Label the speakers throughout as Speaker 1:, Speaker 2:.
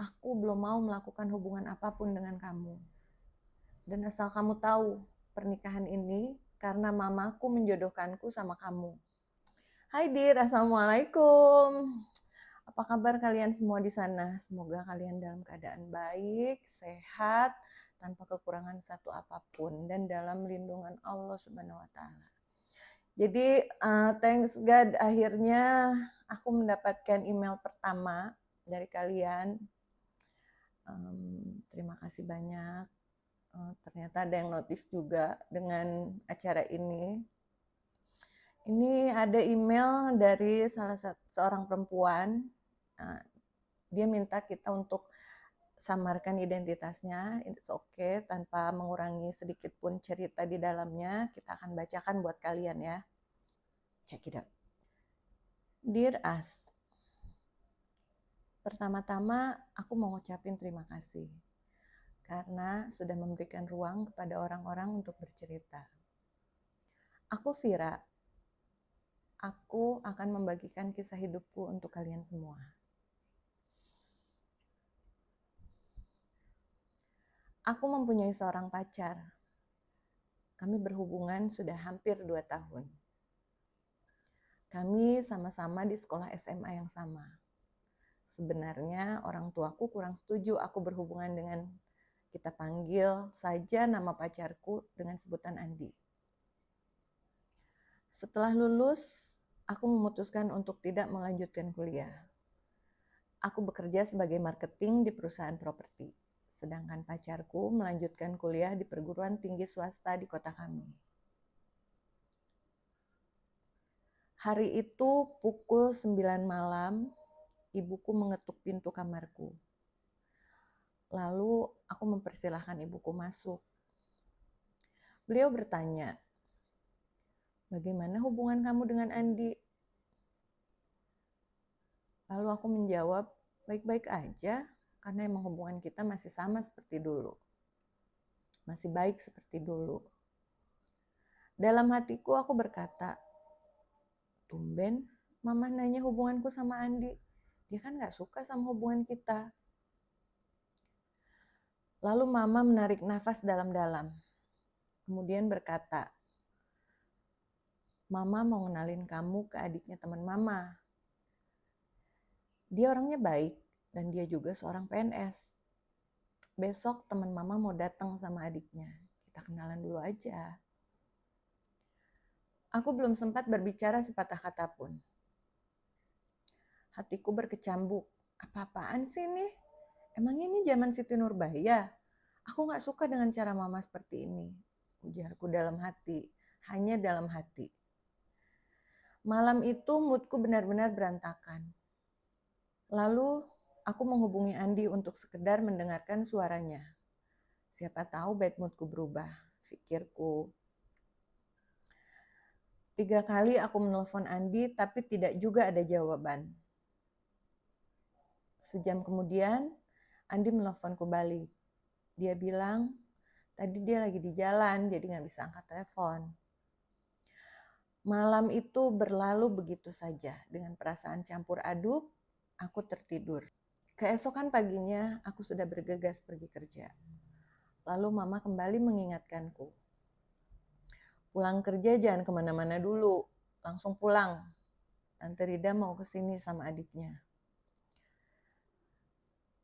Speaker 1: aku belum mau melakukan hubungan apapun dengan kamu. Dan asal kamu tahu, pernikahan ini karena mamaku menjodohkanku sama kamu. Hai Dir, Assalamualaikum. Apa kabar kalian semua di sana? Semoga kalian dalam keadaan baik, sehat, tanpa kekurangan satu apapun, dan dalam lindungan Allah Subhanahu wa Ta'ala. Jadi, thanks God, akhirnya aku mendapatkan email pertama dari kalian. Terima kasih banyak. Ternyata ada yang notice juga dengan acara ini. Ini ada email dari seorang perempuan. Dia minta kita untuk samarkan identitasnya, it's okay, tanpa mengurangi sedikit pun cerita di dalamnya. Kita akan bacakan buat kalian ya. Check it out. Dear Us, pertama-tama aku mau ngucapin terima kasih karena sudah memberikan ruang kepada orang-orang untuk bercerita. Aku Vira. Aku akan membagikan kisah hidupku untuk kalian semua. Aku mempunyai seorang pacar. Kami berhubungan sudah hampir 2 tahun. Kami sama-sama di sekolah SMA yang sama. Sebenarnya orang tuaku kurang setuju aku berhubungan dengan, kita panggil saja nama pacarku dengan sebutan Andi. Setelah lulus, aku memutuskan untuk tidak melanjutkan kuliah. Aku bekerja sebagai marketing di perusahaan properti, sedangkan pacarku melanjutkan kuliah di perguruan tinggi swasta di kota kami. Hari itu pukul 9 malam, ibuku mengetuk pintu kamarku. Lalu aku mempersilahkan ibuku masuk. Beliau bertanya, "Bagaimana hubungan kamu dengan Andi?" Lalu aku menjawab, "Baik-baik aja, karena emang hubungan kita masih sama seperti dulu. Masih baik seperti dulu." Dalam hatiku aku berkata, tumben mama nanya hubunganku sama Andi. Dia kan gak suka sama hubungan kita. Lalu mama menarik nafas dalam-dalam. Kemudian berkata, "Mama mau kenalin kamu ke adiknya teman mama. Dia orangnya baik dan dia juga seorang PNS. Besok teman mama mau datang sama adiknya. Kita kenalan dulu aja." Aku belum sempat berbicara sepatah kata pun. Hatiku berkecambuk. Apa-apaan sih nih? Emangnya ini zaman Siti Nurbaya? Aku gak suka dengan cara mama seperti ini. Ujarku dalam hati, hanya dalam hati. Malam itu moodku benar-benar berantakan. Lalu aku menghubungi Andi untuk sekedar mendengarkan suaranya. Siapa tahu bad moodku berubah, pikirku. 3 kali aku menelpon Andi tapi tidak juga ada jawaban. Sejam kemudian, Andi menelponku balik. Dia bilang, tadi dia lagi di jalan, jadi gak bisa angkat telepon. Malam itu berlalu begitu saja, dengan perasaan campur aduk, aku tertidur. Keesokan paginya, aku sudah bergegas pergi kerja. Lalu mama kembali mengingatkanku. Pulang kerja jangan kemana-mana dulu, langsung pulang. Tante Rida mau kesini sama adiknya.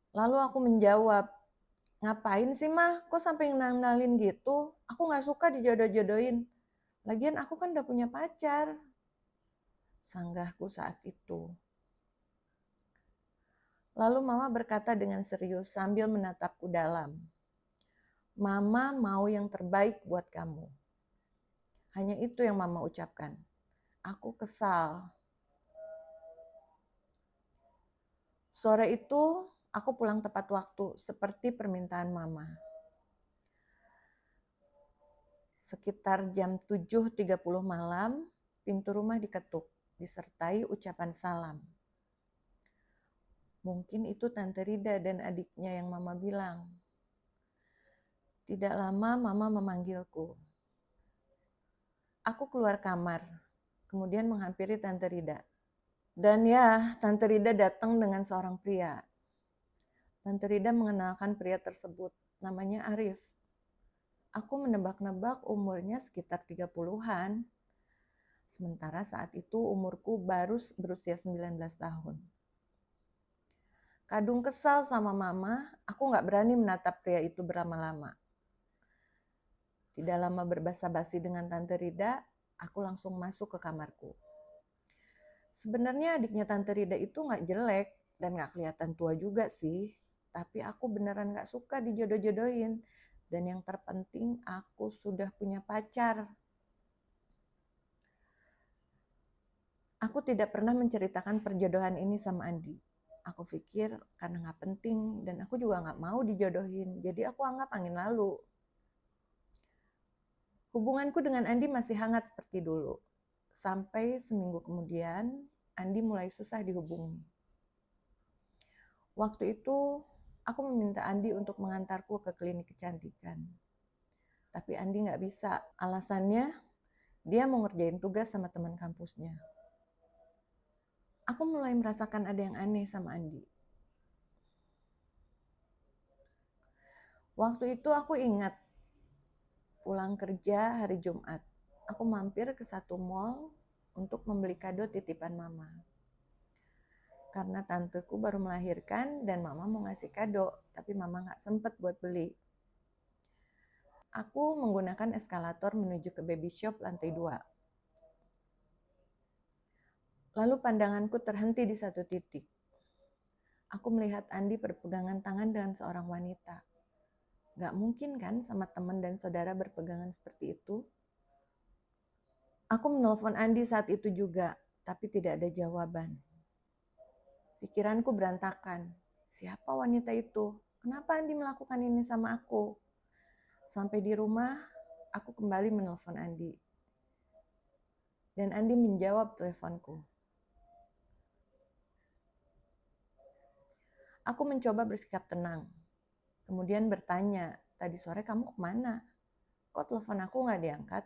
Speaker 1: Lalu aku menjawab, "Ngapain sih mah? Kok sampai ngenalin gitu? Aku gak suka dijodoh-jodohin. Lagian aku kan udah punya pacar." Sanggahku saat itu. Lalu mama berkata dengan serius sambil menatapku dalam. "Mama mau yang terbaik buat kamu." Hanya itu yang mama ucapkan. Aku kesal. Sore itu aku pulang tepat waktu seperti permintaan mama. Sekitar jam 7.30 malam, pintu rumah diketuk, disertai ucapan salam. Mungkin itu Tante Rida dan adiknya yang mama bilang. Tidak lama mama memanggilku. Aku keluar kamar, kemudian menghampiri Tante Rida. Dan ya, Tante Rida datang dengan seorang pria. Tante Rida mengenalkan pria tersebut, namanya Arif. Aku menebak-nebak umurnya sekitar 30-an. Sementara saat itu umurku baru berusia 19 tahun. Kadung kesal sama mama, aku gak berani menatap pria itu berlama-lama. Tidak lama berbasa-basi dengan Tante Rida, aku langsung masuk ke kamarku. Sebenarnya adiknya Tante Rida itu gak jelek dan gak kelihatan tua juga sih. Tapi aku beneran gak suka dijodoh-jodohin. Dan yang terpenting aku sudah punya pacar. Aku tidak pernah menceritakan perjodohan ini sama Andi. Aku pikir karena gak penting dan aku juga gak mau dijodohin. Jadi aku anggap angin lalu. Hubunganku dengan Andi masih hangat seperti dulu. Sampai seminggu kemudian, Andi mulai susah dihubungi. Waktu itu, aku meminta Andi untuk mengantarku ke klinik kecantikan. Tapi Andi gak bisa. Alasannya, dia mau ngerjain tugas sama teman kampusnya. Aku mulai merasakan ada yang aneh sama Andi. Waktu itu aku ingat, pulang kerja hari Jumat, aku mampir ke satu mall untuk membeli kado titipan mama. Karena tanteku baru melahirkan dan mama mau ngasih kado, tapi mama gak sempet buat beli. Aku menggunakan eskalator menuju ke baby shop lantai 2. Lalu pandanganku terhenti di satu titik. Aku melihat Andi berpegangan tangan dengan seorang wanita. Gak mungkin kan sama teman dan saudara berpegangan seperti itu? Aku menelpon Andi saat itu juga, tapi tidak ada jawaban. Pikiranku berantakan. Siapa wanita itu? Kenapa Andi melakukan ini sama aku? Sampai di rumah, aku kembali menelpon Andi. Dan Andi menjawab teleponku. Aku mencoba bersikap tenang. Kemudian bertanya, tadi sore kamu kemana? Kok telepon aku gak diangkat?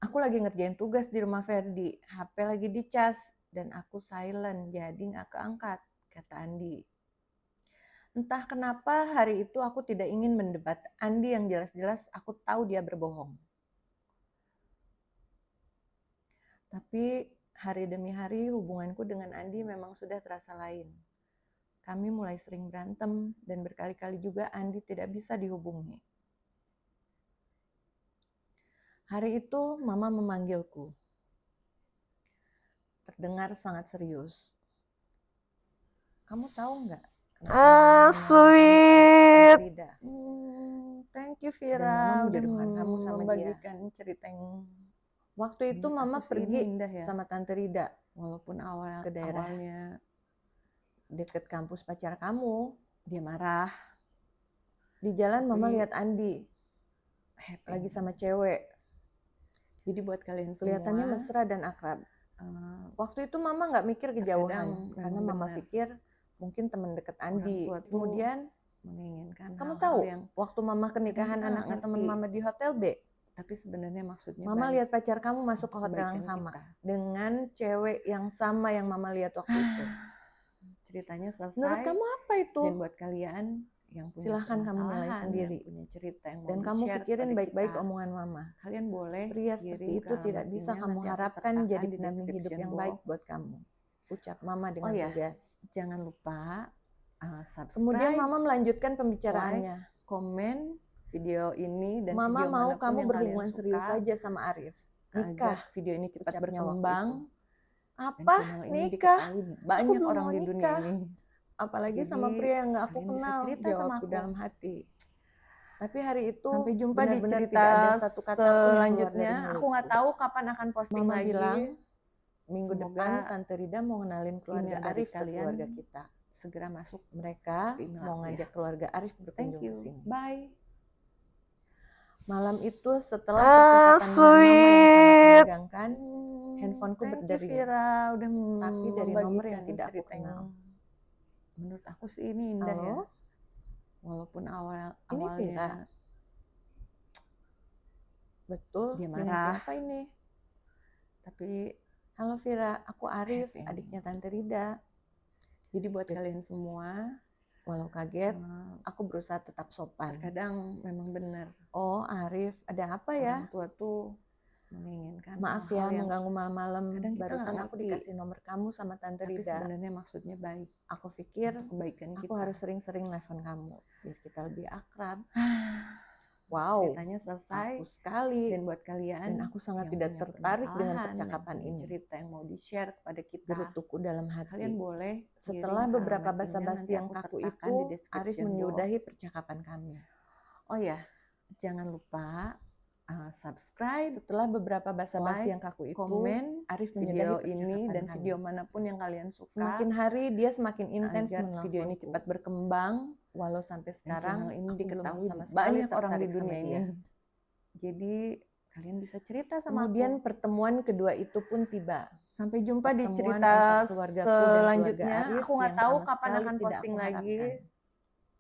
Speaker 1: Aku lagi ngerjain tugas di rumah Ferdi, HP lagi dicas, dan aku silent, jadi gak keangkat, kata Andi. Entah kenapa hari itu aku tidak ingin mendebat Andi yang jelas-jelas aku tahu dia berbohong. Tapi hari demi hari hubunganku dengan Andi memang sudah terasa lain. Kami mulai sering berantem dan berkali-kali juga Andi tidak bisa dihubungi. Hari itu mama memanggilku. Terdengar sangat serius. Kamu tahu nggak?
Speaker 2: Sweet.
Speaker 1: Thank you Vira udah kamu sama membagikan cerita yang waktu itu mama pergi ya? Sama Tante Rida walaupun awal ke daerahnya deket kampus pacar kamu, dia marah. Di jalan mama lihat Andi lagi sama cewek. Jadi buat kalian semua, kelihatannya mesra dan akrab. Waktu itu mama nggak mikir kejauhan karena mama pikir mungkin teman dekat Andi. Kemudian menginginkan kamu tahu yang waktu mama kenikahan anaknya teman mama di hotel B. Tapi sebenarnya maksudnya mama lihat pacar kamu masuk ke hotel yang sama dengan cewek yang sama yang mama lihat waktu itu. Ceritanya selesai. Menurut kamu apa itu? Dan buat kalian yang punya silahkan kamu nilai sendiri. Yang punya cerita yang dan kamu pikirin baik-baik omongan mama. Kalian boleh pria seperti itu tidak bisa kamu harapkan jadi pendamping hidup yang baik buat kamu. Ucap mama dengan tegas. Jangan lupa subscribe. Kemudian mama melanjutkan pembicaraannya. Komen video ini dan mama video mau kamu berhubungan serius saja sama Arif. Nikah. Video ini cepat berkembang. Apa? Nikah? Banyak orang di dunia ini. Apalagi jadi, sama pria yang gak aku kenal. Cerita sama aku dalam hati. Tapi hari itu sampai jumpa di cerita satu kata selanjutnya. Aku gak tahu kapan akan posting mama lagi. Bilang, minggu depan Tante Rida mau ngenalin keluarga Arif ke keluarga kita. Segera masuk mereka mau ngajak keluarga Arif berkunjung ke sini. Bye. Malam itu setelah percakapan mama yang sangat menegangkan, handphoneku berdering. Vira udah tapi dari nomor yang tidak aku kenal. Menurut aku sih ini indah. Halo? Ya. Walaupun awalnya Vira. Betul, dia marah. Siapa ini? Tapi halo Vira, aku Arif, adiknya Tante Rida. Jadi buat kalian semua, walau kaget, aku berusaha tetap sopan.
Speaker 2: Terkadang memang benar.
Speaker 1: Oh, Arif, ada apa ya?
Speaker 2: Orang tua tuh menginginkan
Speaker 1: Maaf ya,
Speaker 2: hal-hal yang
Speaker 1: mengganggu malam-malam.
Speaker 2: kadang kita
Speaker 1: Barusan
Speaker 2: nggak
Speaker 1: aku
Speaker 2: ngerti.
Speaker 1: dikasih nomor kamu sama Tante
Speaker 2: Tapi
Speaker 1: Rida.
Speaker 2: sebenarnya maksudnya baik.
Speaker 1: Aku pikir
Speaker 2: Untuk kebaikan
Speaker 1: aku
Speaker 2: kita.
Speaker 1: harus sering-sering nelfon kamu biar kita lebih akrab. Wow,
Speaker 2: Ceritanya selesai.
Speaker 1: aku sekali.
Speaker 2: Dan buat kalian
Speaker 1: Dan aku sangat
Speaker 2: yang
Speaker 1: tidak
Speaker 2: punya
Speaker 1: tertarik dengan
Speaker 2: permasalahan,
Speaker 1: percakapan
Speaker 2: yang punya
Speaker 1: ini.
Speaker 2: cerita yang mau di-share kepada kita,
Speaker 1: Gerutuku dalam hati.
Speaker 2: kalian boleh
Speaker 1: Setelah
Speaker 2: kirim
Speaker 1: beberapa
Speaker 2: alamat email,
Speaker 1: basa-basi
Speaker 2: nanti
Speaker 1: yang
Speaker 2: aku
Speaker 1: kaku
Speaker 2: sertakan
Speaker 1: itu,
Speaker 2: di
Speaker 1: Arif
Speaker 2: description
Speaker 1: menyudahi
Speaker 2: box.
Speaker 1: percakapan kami. Oh ya,
Speaker 2: Jangan lupa subscribe,
Speaker 1: setelah beberapa basa-basi
Speaker 2: like,
Speaker 1: yang kaku itu,
Speaker 2: komen
Speaker 1: Arif
Speaker 2: video
Speaker 1: menyudahi
Speaker 2: ini
Speaker 1: percakapan
Speaker 2: dan
Speaker 1: kami.
Speaker 2: video manapun yang kalian suka.
Speaker 1: Semakin hari dia semakin intens
Speaker 2: agar video ini
Speaker 1: menelponku.
Speaker 2: cepat berkembang.
Speaker 1: Walau sampai sekarang
Speaker 2: Channel ini
Speaker 1: aku belum
Speaker 2: diketahui
Speaker 1: sama sekali
Speaker 2: banyak orang di
Speaker 1: tertarik sama
Speaker 2: dunia
Speaker 1: dia.
Speaker 2: ini. Jadi kalian bisa cerita sama
Speaker 1: Kemudian
Speaker 2: aku.
Speaker 1: pertemuan kedua itu pun tiba.
Speaker 2: Sampai jumpa di
Speaker 1: Pertemuan
Speaker 2: cerita
Speaker 1: antar keluargaku dan keluarga
Speaker 2: selanjutnya.
Speaker 1: Arif
Speaker 2: Aku nggak
Speaker 1: yang
Speaker 2: tahu
Speaker 1: sama
Speaker 2: kapan
Speaker 1: sekali
Speaker 2: akan
Speaker 1: tidak
Speaker 2: posting
Speaker 1: aku
Speaker 2: lagi.
Speaker 1: harapkan.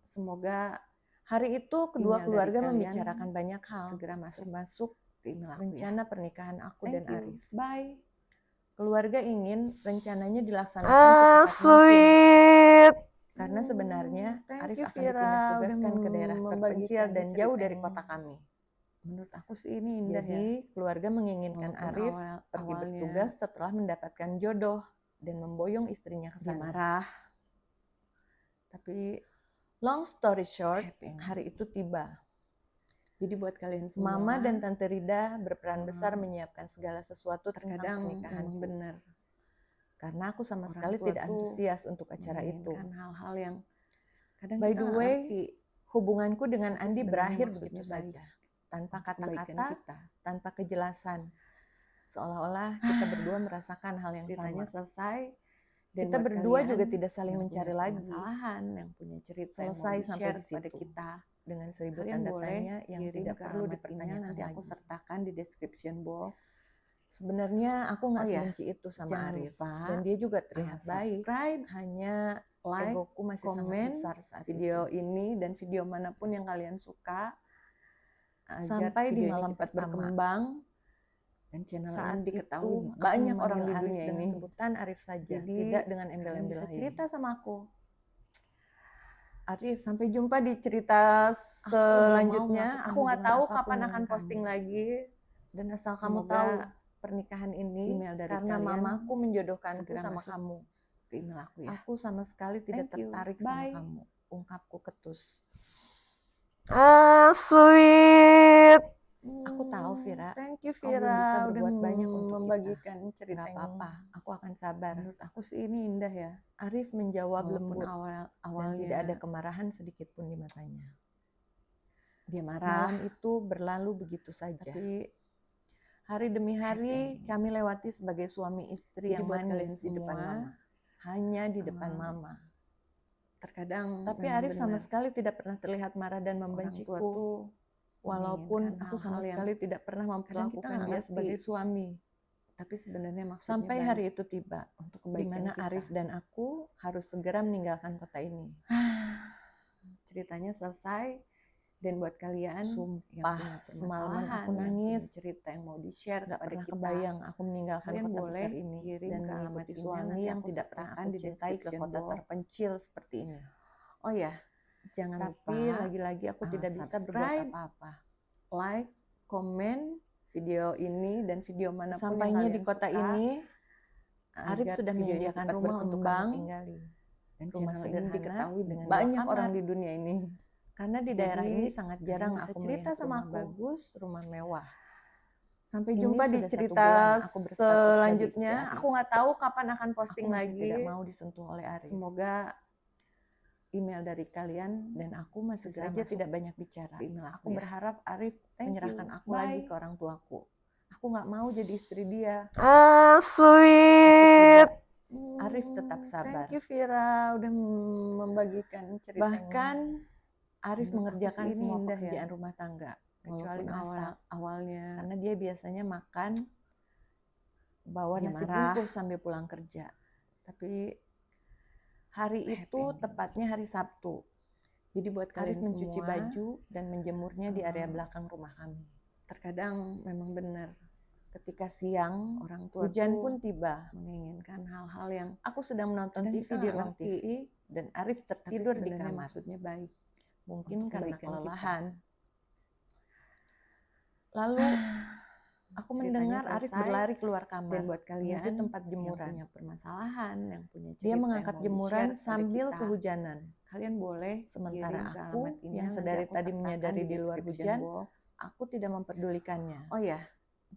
Speaker 2: Semoga
Speaker 1: Hari itu kedua
Speaker 2: email
Speaker 1: keluarga
Speaker 2: dari kalian
Speaker 1: membicarakan banyak hal,
Speaker 2: segera masuk
Speaker 1: termasuk
Speaker 2: ke email aku ya.
Speaker 1: rencana pernikahan aku
Speaker 2: Thank
Speaker 1: dan
Speaker 2: you.
Speaker 1: Arif.
Speaker 2: Bye.
Speaker 1: Keluarga ingin rencananya dilaksanakan secepat mungkin. Karena sebenarnya
Speaker 2: Thank
Speaker 1: Arif
Speaker 2: you,
Speaker 1: akan
Speaker 2: Vira,
Speaker 1: dipindah-tugaskan
Speaker 2: udah
Speaker 1: ke daerah terpencil
Speaker 2: membagikan
Speaker 1: dan jauh
Speaker 2: cerita
Speaker 1: dari
Speaker 2: yang
Speaker 1: kota kami.
Speaker 2: Menurut aku sih ini indah
Speaker 1: Jadi
Speaker 2: ya.
Speaker 1: keluarga menginginkan
Speaker 2: Walaupun
Speaker 1: Arif pergi
Speaker 2: awalnya
Speaker 1: bertugas setelah mendapatkan jodoh dan memboyong istrinya ke
Speaker 2: dia
Speaker 1: sana.
Speaker 2: marah.
Speaker 1: Tapi long story short,
Speaker 2: Happy ending.
Speaker 1: hari itu tiba.
Speaker 2: Jadi buat kalian semua,
Speaker 1: Mama dan Tante Rida berperan besar
Speaker 2: Hmm.
Speaker 1: menyiapkan segala sesuatu tentang
Speaker 2: terkadang
Speaker 1: pernikahanku.
Speaker 2: memang benar.
Speaker 1: Karena aku sama
Speaker 2: Orang
Speaker 1: sekali
Speaker 2: tua
Speaker 1: tidak
Speaker 2: tuh
Speaker 1: antusias untuk acara itu.
Speaker 2: menginginkan hal-hal yang kadang
Speaker 1: By
Speaker 2: kita
Speaker 1: the
Speaker 2: nggak
Speaker 1: way,
Speaker 2: ngerti.
Speaker 1: hubunganku dengan
Speaker 2: Tapi
Speaker 1: Andi
Speaker 2: sebenarnya
Speaker 1: berakhir
Speaker 2: maksudnya
Speaker 1: begitu
Speaker 2: baik.
Speaker 1: saja. Tanpa
Speaker 2: Untuk kebaikan
Speaker 1: kata-kata,
Speaker 2: kita.
Speaker 1: tanpa kejelasan. Seolah-olah kita berdua merasakan hal yang
Speaker 2: Ceritanya
Speaker 1: sama.
Speaker 2: selesai. Dan
Speaker 1: Kita
Speaker 2: buat
Speaker 1: berdua
Speaker 2: kalian
Speaker 1: juga tidak saling
Speaker 2: yang
Speaker 1: mencari
Speaker 2: punya
Speaker 1: lagi.
Speaker 2: permasalahan, yang punya cerita
Speaker 1: Selesai
Speaker 2: yang mau
Speaker 1: sampai
Speaker 2: di-share
Speaker 1: di
Speaker 2: kepada
Speaker 1: situ.
Speaker 2: kita,
Speaker 1: Dengan 1000
Speaker 2: kalian
Speaker 1: tanda
Speaker 2: boleh
Speaker 1: tanya yang
Speaker 2: kirim
Speaker 1: tidak
Speaker 2: ke
Speaker 1: perlu
Speaker 2: alamat
Speaker 1: dipertanyakan
Speaker 2: email, nanti aku
Speaker 1: lagi.
Speaker 2: sertakan di description box.
Speaker 1: Sebenarnya aku nggak
Speaker 2: Oh ya,
Speaker 1: sebenci itu sama
Speaker 2: jangan
Speaker 1: Arif.
Speaker 2: lupa,
Speaker 1: Dan dia juga terlihat baik.
Speaker 2: subscribe,
Speaker 1: Hanya
Speaker 2: like,
Speaker 1: egoku masih sangat
Speaker 2: komen
Speaker 1: besar saat
Speaker 2: video
Speaker 1: itu.
Speaker 2: ini dan video manapun yang kalian suka, agar
Speaker 1: Sampai di
Speaker 2: video ini
Speaker 1: malam
Speaker 2: cepat
Speaker 1: pertama.
Speaker 2: berkembang dan channel
Speaker 1: Saat
Speaker 2: ini diketahui
Speaker 1: itu, aku
Speaker 2: banyak orang
Speaker 1: memanggil
Speaker 2: di
Speaker 1: Arif
Speaker 2: dunia
Speaker 1: dengan
Speaker 2: ini.
Speaker 1: sebutan Arif saja,
Speaker 2: Jadi,
Speaker 1: tidak dengan
Speaker 2: kalian
Speaker 1: embel-embel
Speaker 2: bisa
Speaker 1: lain.
Speaker 2: cerita sama aku.
Speaker 1: Arif,
Speaker 2: Sampai jumpa di cerita
Speaker 1: aku belum mau
Speaker 2: selanjutnya.
Speaker 1: melakukan
Speaker 2: Aku nggak
Speaker 1: hubungan
Speaker 2: tahu
Speaker 1: apapun
Speaker 2: kapan
Speaker 1: dengan
Speaker 2: akan
Speaker 1: kamu.
Speaker 2: posting lagi.
Speaker 1: Dan asal kamu
Speaker 2: Semoga
Speaker 1: tahu, pernikahan ini
Speaker 2: email dari
Speaker 1: karena
Speaker 2: kalian
Speaker 1: mamaku menjodohkanku
Speaker 2: segera
Speaker 1: sama
Speaker 2: masuk
Speaker 1: kamu.
Speaker 2: ke email aku ya.
Speaker 1: Aku sama sekali tidak
Speaker 2: Thank you.
Speaker 1: tertarik sama
Speaker 2: Bye.
Speaker 1: kamu. Ungkapku ketus.
Speaker 2: Sweet.
Speaker 1: Aku tahu, Vira.
Speaker 2: Thank you,
Speaker 1: Kau belum
Speaker 2: Vira,
Speaker 1: bisa
Speaker 2: udah
Speaker 1: berbuat banyak untuk
Speaker 2: membagikan
Speaker 1: kita.
Speaker 2: cerita
Speaker 1: Gak
Speaker 2: yang
Speaker 1: apa-apa, aku akan sabar.
Speaker 2: menurut aku sih ini indah ya.
Speaker 1: Arif menjawab
Speaker 2: Walaupun
Speaker 1: lembut dan
Speaker 2: awalnya
Speaker 1: tidak ada kemarahan sedikit pun di matanya.
Speaker 2: dia marah,
Speaker 1: Malam itu berlalu begitu saja.
Speaker 2: tapi
Speaker 1: Hari demi hari
Speaker 2: ending.
Speaker 1: kami lewati sebagai suami istri
Speaker 2: Jadi
Speaker 1: yang
Speaker 2: buat kalian
Speaker 1: manis di depan
Speaker 2: semua,
Speaker 1: mama. Hanya di depan mama.
Speaker 2: terkadang
Speaker 1: Tapi
Speaker 2: memang
Speaker 1: Arif sama
Speaker 2: benar.
Speaker 1: sekali tidak pernah terlihat marah dan
Speaker 2: Orang tua
Speaker 1: membenciku.
Speaker 2: tuh
Speaker 1: Walaupun
Speaker 2: menginginkan
Speaker 1: aku sama
Speaker 2: hal-hal yang
Speaker 1: sekali tidak pernah
Speaker 2: kadang kita
Speaker 1: memperlakukan
Speaker 2: nggak
Speaker 1: dia
Speaker 2: ngerti.
Speaker 1: sebagai suami.
Speaker 2: Tapi sebenarnya maksudnya
Speaker 1: Sampai
Speaker 2: baik.
Speaker 1: hari itu tiba,
Speaker 2: Untuk
Speaker 1: di
Speaker 2: kebaikan
Speaker 1: mana
Speaker 2: kita.
Speaker 1: Arif dan aku harus segera meninggalkan kota ini.
Speaker 2: Ceritanya selesai. Dan buat kalian yang
Speaker 1: Sumpah,
Speaker 2: punya
Speaker 1: semalaman
Speaker 2: permasalahan,
Speaker 1: aku
Speaker 2: yang
Speaker 1: nangis.
Speaker 2: punya cerita yang mau di-share
Speaker 1: Gak
Speaker 2: kepada
Speaker 1: pernah
Speaker 2: kita,
Speaker 1: kebayang aku meninggalkan
Speaker 2: kalian
Speaker 1: kota
Speaker 2: boleh
Speaker 1: besar ini
Speaker 2: kirim
Speaker 1: dan
Speaker 2: ke alamat
Speaker 1: mengikuti
Speaker 2: email,
Speaker 1: suami
Speaker 2: nanti
Speaker 1: yang
Speaker 2: aku
Speaker 1: tidak pernah
Speaker 2: sertakan
Speaker 1: aku
Speaker 2: di
Speaker 1: cintai ke
Speaker 2: description
Speaker 1: kota
Speaker 2: box.
Speaker 1: terpencil seperti ini. Oh ya,
Speaker 2: Jangan
Speaker 1: tapi
Speaker 2: lupa
Speaker 1: lagi-lagi aku tidak bisa berbuat
Speaker 2: subscribe,
Speaker 1: apa-apa.
Speaker 2: like, komen video ini dan video manapun
Speaker 1: Sesampainya
Speaker 2: yang
Speaker 1: di
Speaker 2: kalian
Speaker 1: kota
Speaker 2: suka,
Speaker 1: ini, Arif
Speaker 2: agar
Speaker 1: sudah
Speaker 2: video ini
Speaker 1: menyediakan
Speaker 2: cepat
Speaker 1: rumah untuk
Speaker 2: berkembang
Speaker 1: kami tinggali.
Speaker 2: dan
Speaker 1: Rumah
Speaker 2: channel ini
Speaker 1: sederhana
Speaker 2: diketahui
Speaker 1: dengan
Speaker 2: banyak
Speaker 1: 2
Speaker 2: orang
Speaker 1: kamar.
Speaker 2: di dunia ini.
Speaker 1: Karena di
Speaker 2: Jadi,
Speaker 1: daerah ini sangat
Speaker 2: kalian
Speaker 1: jarang
Speaker 2: bisa
Speaker 1: aku
Speaker 2: cerita
Speaker 1: melihat
Speaker 2: sama
Speaker 1: rumah
Speaker 2: aku.
Speaker 1: bagus, rumah mewah.
Speaker 2: Sampai
Speaker 1: Ini
Speaker 2: jumpa di
Speaker 1: sudah 1
Speaker 2: cerita
Speaker 1: bulan aku berstatus sebagai
Speaker 2: selanjutnya.
Speaker 1: istri Arif.
Speaker 2: Aku nggak tahu kapan akan posting
Speaker 1: Aku masih
Speaker 2: lagi.
Speaker 1: tidak mau disentuh oleh Arif.
Speaker 2: Semoga email dari kalian
Speaker 1: Dan aku masih
Speaker 2: segera
Speaker 1: saja
Speaker 2: masuk
Speaker 1: tidak banyak bicara.
Speaker 2: ke email
Speaker 1: Aku
Speaker 2: aku ya.
Speaker 1: berharap Arif
Speaker 2: Thank
Speaker 1: menyerahkan
Speaker 2: you.
Speaker 1: aku
Speaker 2: Bye.
Speaker 1: lagi ke orang tuaku. Aku nggak mau jadi istri dia.
Speaker 2: Sweet.
Speaker 1: Arif tetap sabar.
Speaker 2: Thank you, Vira, udah membagikan cerita
Speaker 1: Bahkan Arif
Speaker 2: menurut aku
Speaker 1: mengerjakan
Speaker 2: sih ini
Speaker 1: semua
Speaker 2: indah ya.
Speaker 1: pekerjaan rumah tangga kecuali
Speaker 2: walaupun
Speaker 1: masak.
Speaker 2: awalnya
Speaker 1: Karena dia biasanya makan bawa
Speaker 2: dia
Speaker 1: nasi
Speaker 2: marah.
Speaker 1: bungkus sambil pulang kerja. Tapi hari
Speaker 2: Happy
Speaker 1: itu
Speaker 2: ending.
Speaker 1: tepatnya hari Sabtu.
Speaker 2: Jadi buat
Speaker 1: Arif
Speaker 2: kalian
Speaker 1: mencuci
Speaker 2: semua,
Speaker 1: baju dan menjemurnya di area belakang rumah kami.
Speaker 2: terkadang memang benar.
Speaker 1: Ketika siang,
Speaker 2: orang tua
Speaker 1: hujan
Speaker 2: tuh
Speaker 1: pun tiba.
Speaker 2: menginginkan hal-hal yang
Speaker 1: Aku sedang menonton
Speaker 2: kadang
Speaker 1: TV
Speaker 2: kita
Speaker 1: di
Speaker 2: nggak
Speaker 1: ruang
Speaker 2: ngerti,
Speaker 1: TV dan Arif
Speaker 2: tapi
Speaker 1: tertidur di
Speaker 2: sebenarnya
Speaker 1: kamar.
Speaker 2: maksudnya baik
Speaker 1: Mungkin
Speaker 2: untuk
Speaker 1: karena
Speaker 2: kebaikan kita.
Speaker 1: kelelahan. Lalu aku
Speaker 2: Ceritanya
Speaker 1: mendengar Arif
Speaker 2: selesai,
Speaker 1: berlari keluar kamar
Speaker 2: dan buat
Speaker 1: menuju
Speaker 2: kalian
Speaker 1: tempat
Speaker 2: yang
Speaker 1: jemuran.
Speaker 2: punya permasalahan, yang punya cerita
Speaker 1: Dia
Speaker 2: yang
Speaker 1: mengangkat
Speaker 2: mau
Speaker 1: jemuran
Speaker 2: di-share kepada
Speaker 1: sambil
Speaker 2: kita,
Speaker 1: kehujanan.
Speaker 2: kalian boleh
Speaker 1: Sementara
Speaker 2: kirim ke
Speaker 1: aku
Speaker 2: alamat email,
Speaker 1: yang
Speaker 2: nanti
Speaker 1: sedari
Speaker 2: aku
Speaker 1: tadi
Speaker 2: sertakan
Speaker 1: menyadari di luar
Speaker 2: description
Speaker 1: hujan,
Speaker 2: box.
Speaker 1: aku tidak memperdulikannya.
Speaker 2: Oh ya,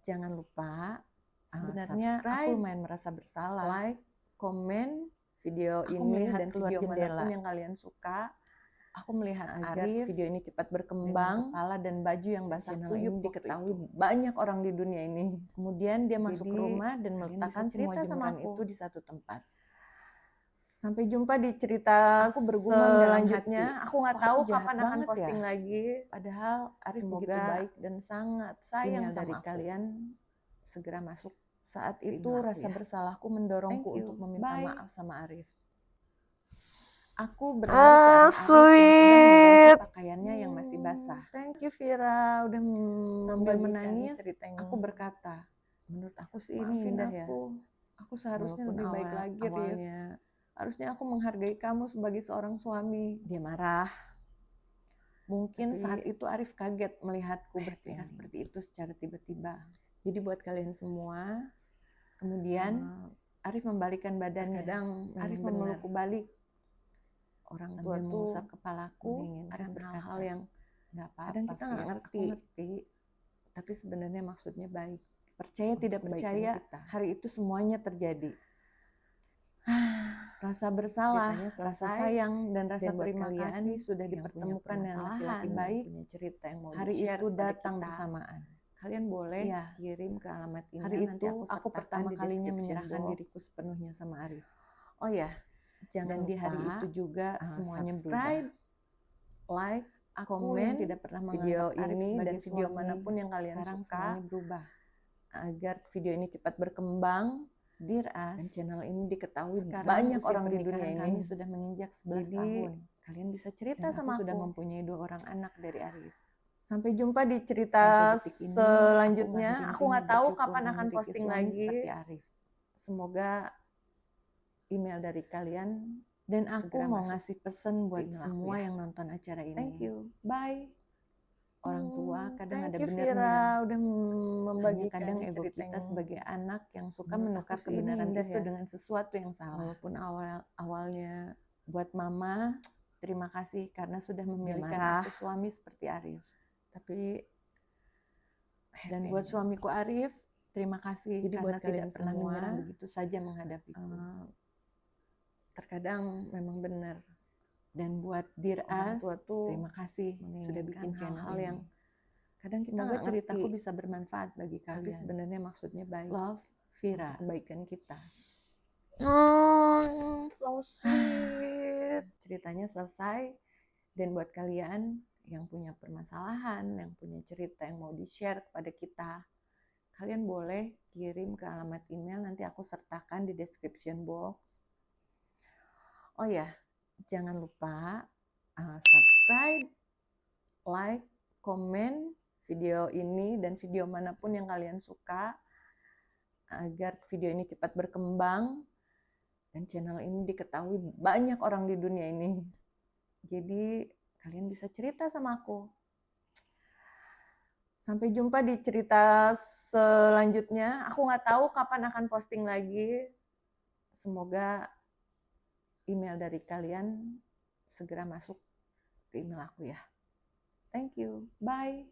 Speaker 2: jangan lupa
Speaker 1: Sebenarnya aku
Speaker 2: subscribe,
Speaker 1: lumayan merasa bersalah.
Speaker 2: like, komen video
Speaker 1: Aku
Speaker 2: ini
Speaker 1: melihat
Speaker 2: dan
Speaker 1: keluar
Speaker 2: video
Speaker 1: jendela.
Speaker 2: manapun yang kalian suka,
Speaker 1: Aku melihat
Speaker 2: agar
Speaker 1: Arif
Speaker 2: video ini cepat
Speaker 1: dengan
Speaker 2: berkembang.
Speaker 1: kepala dan baju yang basah
Speaker 2: Channel
Speaker 1: kuyup
Speaker 2: ini
Speaker 1: waktu
Speaker 2: diketahui
Speaker 1: itu.
Speaker 2: banyak orang di dunia ini.
Speaker 1: Kemudian dia masuk ke
Speaker 2: Jadi,
Speaker 1: rumah dan
Speaker 2: kalian
Speaker 1: meletakkan
Speaker 2: bisa
Speaker 1: semua
Speaker 2: cerita sama
Speaker 1: jemuran
Speaker 2: aku.
Speaker 1: itu di satu tempat.
Speaker 2: Sampai jumpa di cerita
Speaker 1: Aku bergumam dalam
Speaker 2: selanjutnya.
Speaker 1: hati,
Speaker 2: Aku nggak
Speaker 1: "Kok
Speaker 2: tahu
Speaker 1: aku jahat
Speaker 2: kapan akan
Speaker 1: banget
Speaker 2: posting
Speaker 1: ya?"
Speaker 2: lagi.
Speaker 1: Padahal Arif begitu
Speaker 2: Semoga
Speaker 1: baik dan sangat sayang
Speaker 2: email dari
Speaker 1: sama aku.
Speaker 2: kalian segera masuk.
Speaker 1: Saat
Speaker 2: ke
Speaker 1: itu
Speaker 2: email aku
Speaker 1: rasa
Speaker 2: ya.
Speaker 1: bersalahku mendorongku
Speaker 2: Thank you.
Speaker 1: untuk meminta
Speaker 2: Bye.
Speaker 1: maaf sama Arif. Aku berlari ke arah Arif yang sedang mengganti pakaiannya yang masih basah.
Speaker 2: Thank you Vira udah
Speaker 1: Sambil
Speaker 2: membagikan
Speaker 1: menangis,
Speaker 2: cerita yang
Speaker 1: aku berkata,
Speaker 2: menurut aku sih ini
Speaker 1: "Maafin
Speaker 2: indah ya.
Speaker 1: aku seharusnya
Speaker 2: Walaupun
Speaker 1: lebih baik lagi, Rif.
Speaker 2: awalnya
Speaker 1: Harusnya aku menghargai kamu sebagai seorang suami."
Speaker 2: dia marah.
Speaker 1: Mungkin
Speaker 2: Tapi
Speaker 1: saat itu Arif kaget melihatku
Speaker 2: happy
Speaker 1: bertingkah
Speaker 2: ending.
Speaker 1: seperti itu secara tiba-tiba.
Speaker 2: Jadi buat kalian semua,
Speaker 1: Kemudian Arif membalikkan badannya.
Speaker 2: terkadang
Speaker 1: Arif
Speaker 2: memang benar
Speaker 1: memelukku balik.
Speaker 2: orang tua
Speaker 1: Sambil
Speaker 2: tuh
Speaker 1: mengusap kepalaku, Arif
Speaker 2: menginginkan
Speaker 1: berkata,
Speaker 2: hal-hal yang
Speaker 1: "Nggak apa-apa,
Speaker 2: kadang kita nggak
Speaker 1: Fir,
Speaker 2: ngerti,
Speaker 1: aku ngerti.
Speaker 2: tapi sebenarnya maksudnya baik.
Speaker 1: Percaya
Speaker 2: untuk
Speaker 1: tidak
Speaker 2: kebaikan
Speaker 1: percaya,
Speaker 2: kita.
Speaker 1: hari itu semuanya terjadi. Rasa bersalah,
Speaker 2: Ceritanya
Speaker 1: rasa
Speaker 2: selesai,
Speaker 1: sayang, dan rasa
Speaker 2: buat
Speaker 1: terima
Speaker 2: kalian
Speaker 1: kasih sudah
Speaker 2: yang punya
Speaker 1: dipertemukan dengan
Speaker 2: permasalahan,
Speaker 1: laki-laki
Speaker 2: yang
Speaker 1: baik.
Speaker 2: punya cerita yang mau
Speaker 1: Hari
Speaker 2: di-share
Speaker 1: itu
Speaker 2: kepada
Speaker 1: datang
Speaker 2: kita,
Speaker 1: bersamaan.
Speaker 2: kalian boleh
Speaker 1: Iya.
Speaker 2: kirim ke alamat email,
Speaker 1: Hari
Speaker 2: nanti
Speaker 1: itu
Speaker 2: aku
Speaker 1: aku
Speaker 2: sertakan
Speaker 1: pertama
Speaker 2: di
Speaker 1: kalinya
Speaker 2: description
Speaker 1: menyerahkan
Speaker 2: box.
Speaker 1: diriku sepenuhnya sama Arif.
Speaker 2: Oh ya, jangan
Speaker 1: Dan
Speaker 2: lupa
Speaker 1: di hari itu juga semuanya
Speaker 2: subscribe,
Speaker 1: berubah.
Speaker 2: like,
Speaker 1: Aku
Speaker 2: komen
Speaker 1: yang tidak pernah
Speaker 2: video
Speaker 1: menganggap Arif
Speaker 2: ini
Speaker 1: sebagai
Speaker 2: dan video
Speaker 1: suami,
Speaker 2: manapun yang kalian
Speaker 1: sekarang
Speaker 2: suka,
Speaker 1: semuanya berubah.
Speaker 2: agar video ini cepat berkembang
Speaker 1: Dear
Speaker 2: dan
Speaker 1: Us,
Speaker 2: channel ini diketahui
Speaker 1: sekarang
Speaker 2: banyak
Speaker 1: usia
Speaker 2: orang di dunia
Speaker 1: pernikahan
Speaker 2: ini.
Speaker 1: kami sudah menginjak 11
Speaker 2: Jadi,
Speaker 1: tahun. Kalian bisa cerita
Speaker 2: dan
Speaker 1: sama
Speaker 2: aku sudah
Speaker 1: aku.
Speaker 2: mempunyai 2 orang anak dari Arif.
Speaker 1: Sampai jumpa di cerita
Speaker 2: Sampai detik ini,
Speaker 1: selanjutnya.
Speaker 2: aku
Speaker 1: Aku
Speaker 2: nggak
Speaker 1: nggak tahu
Speaker 2: bersyukur
Speaker 1: kapan akan
Speaker 2: memiliki
Speaker 1: posting
Speaker 2: suami
Speaker 1: lagi.
Speaker 2: seperti Arif.
Speaker 1: Semoga
Speaker 2: Email dari kalian
Speaker 1: dan aku
Speaker 2: segera
Speaker 1: mau
Speaker 2: masuk
Speaker 1: ngasih pesan buat
Speaker 2: email aku
Speaker 1: semua
Speaker 2: ya.
Speaker 1: yang nonton acara ini.
Speaker 2: Thank you.
Speaker 1: Bye.
Speaker 2: Orang tua kadang
Speaker 1: Thank
Speaker 2: ada
Speaker 1: you,
Speaker 2: benarnya.
Speaker 1: Vira udah
Speaker 2: Hanya
Speaker 1: membagikan
Speaker 2: kadang ego
Speaker 1: cerita
Speaker 2: kita
Speaker 1: yang
Speaker 2: sebagai anak yang suka
Speaker 1: menurut
Speaker 2: menukar
Speaker 1: aku sih ini
Speaker 2: kebenaran
Speaker 1: indah
Speaker 2: itu
Speaker 1: ya.
Speaker 2: dengan sesuatu yang salah. Walaupun awalnya buat mama,
Speaker 1: Terima kasih karena sudah memilihkan
Speaker 2: marah.
Speaker 1: aku suami seperti Arif.
Speaker 2: tapi
Speaker 1: Dan
Speaker 2: happy
Speaker 1: buat
Speaker 2: ending.
Speaker 1: suamiku Arif, terima kasih
Speaker 2: Jadi
Speaker 1: karena
Speaker 2: buat kalian
Speaker 1: tidak pernah
Speaker 2: semua,
Speaker 1: menyerah begitu saja menghadapiku.
Speaker 2: terkadang memang benar
Speaker 1: Dan buat Dear
Speaker 2: orang
Speaker 1: Us,
Speaker 2: tua tuh
Speaker 1: terima kasih sudah bikin
Speaker 2: menginginkan
Speaker 1: channel
Speaker 2: hal-hal
Speaker 1: ini.
Speaker 2: yang kadang kita
Speaker 1: Semoga
Speaker 2: nggak
Speaker 1: ceritaku
Speaker 2: ngerti,
Speaker 1: bisa bermanfaat bagi
Speaker 2: tapi
Speaker 1: kalian.
Speaker 2: sebenarnya maksudnya baik.
Speaker 1: Love, Vira.
Speaker 2: Untuk kebaikan kita.
Speaker 1: So sweet.
Speaker 2: Ceritanya selesai, dan buat kalian yang punya permasalahan, yang punya cerita yang mau di-share kepada kita, kalian boleh kirim ke alamat email, nanti aku sertakan di description box. Oh ya, jangan lupa subscribe, like, komen video ini dan video manapun yang kalian suka, agar video ini cepat berkembang dan channel ini diketahui banyak orang di dunia ini. Jadi kalian bisa cerita sama aku. Sampai jumpa di cerita selanjutnya. Aku nggak tahu kapan akan posting lagi. Semoga email dari kalian segera masuk ke email aku ya. Thank you. Bye.